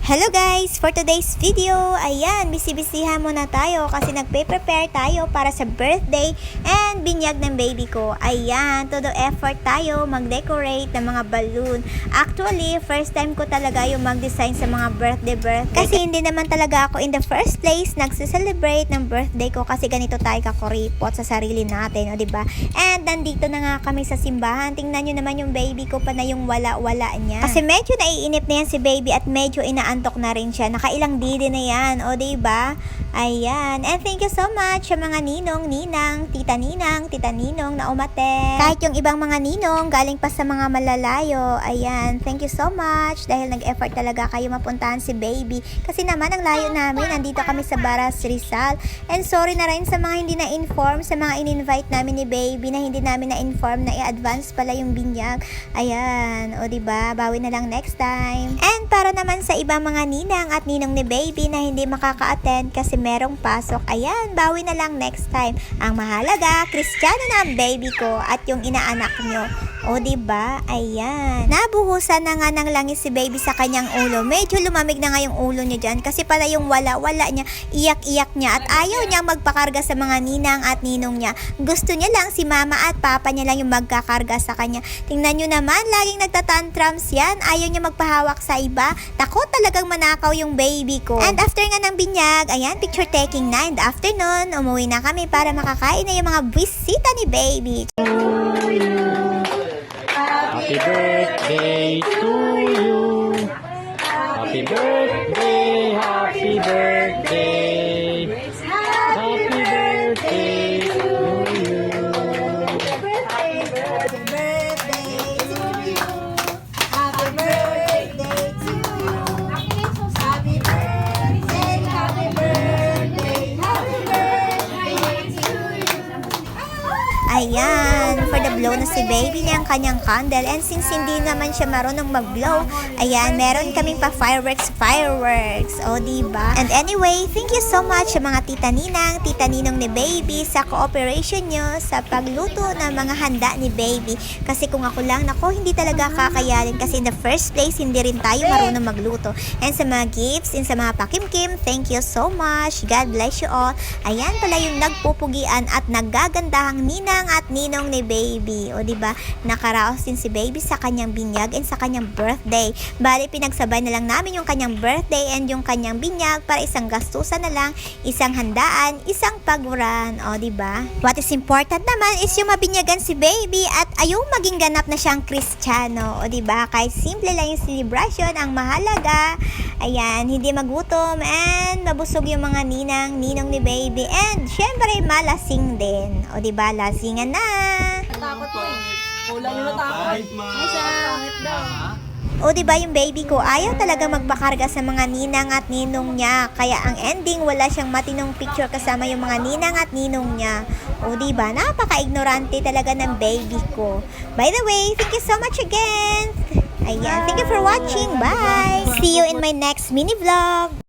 Hello guys! For today's video, ayan, busy-busyhan muna tayo kasi nagpe-prepare tayo para sa birthday and binyag ng baby ko. Ayan, todo effort tayo mag-decorate ng mga balloon. Actually, first time ko talaga yung mag-design sa mga birthday. Kasi hindi naman talaga ako in the first place nagse-celebrate ng birthday ko kasi ganito tayo kakuripot sa sarili natin, o diba? And nandito na nga kami sa simbahan. Tingnan nyo naman yung baby ko pa na yung wala-wala niya. Kasi medyo naiinip na yan si baby at medyo inaantok na rin siya. Nakailang didi na yan. O, diba? Ayan. And thank you so much sa mga ninong, ninang, tita ninong na umaten. Kahit yung ibang mga ninong, galing pa sa mga malalayo. Ayan. Thank you so much dahil nag-effort talaga kayo mapuntahan si baby. Kasi naman, ang layo namin. Nandito kami sa Baras, Rizal. And sorry na rin sa mga hindi na-inform, sa mga in-invite namin ni baby na hindi namin na-inform na i-advance pala yung binyag. Ayan. O, diba? Bawi na lang next time. And para naman sa ibang mga ninang at ninong ni baby na hindi makaka-attend kasi merong pasok, ayan, bawi na lang next time. Ang mahalaga, Kristiyano na ang baby ko at yung inaanak nyo. O, diba? Ayan. Nabuhusan na nga ng langis si baby sa kanyang ulo. Medyo lumamig na nga yung ulo niya dyan kasi pala yung wala-wala niya, iyak-iyak niya at ayaw niyang magpakarga sa mga ninang at ninong niya. Gusto niya lang si mama at papa niya lang yung magkakarga sa kanya. Tingnan nyo naman, laging nagtatantrums yan. Ayaw niya magpahawak sa iba. Takot talagang manakaw yung baby ko. And after nga ng binyag, ayan, picture taking na in the afternoon, umuwi na kami para makakain na yung mga bisita ni baby. Happy birthday to you. Happy birthday, happy birthday. Happy birthday to you. Happy birthday to you. Happy birthday to you. Happy birthday, happy birthday, happy birthday to you. Ayan, for the blow na si baby niya ang kanyang candle. And since hindi naman siya marunong mag-blow, ayan, meron kaming pa fireworks. O, diba? And anyway, thank you so much sa mga tita ninong ni baby sa cooperation nyo sa pagluto ng mga handa ni baby. Kasi kung ako lang, nako, hindi talaga kakayanin kasi in the first place, hindi rin tayo marunong magluto. And sa mga gifts and sa mga pakimkim, thank you so much. God bless you all. Ayan pala yung nagpupugian at naggagandahang ninang at ninong ni baby. O, diba? Nakaraos din si baby sa kanyang binyag and sa kanyang birthday. Bali, pinagsabay na lang namin yung kanyang birthday and yung kanyang binyag para isang gastusan na lang, isang handaan, isang paguran. O, diba? What is important naman is yung mabinyagan si baby at ayong maging ganap na siyang Kristiyano. O, diba? Kahit simple lang yung celebration, ang mahalaga, ayan, hindi magutom and mabusog yung mga ninong ni baby. And, syempre, malasing din. O, diba? Lasingan na! Takot mo eh. Kulang yung takot. Ay, pangit daw. O, diba yung baby ko, ayaw talaga magpakarga sa mga ninang at ninong niya. Kaya ang ending, wala siyang matinong picture kasama yung mga ninang at ninong niya. O, diba, napaka-ignorante talaga ng baby ko. By the way, thank you so much again. Ayan, thank you for watching. Bye! See you in my next mini vlog.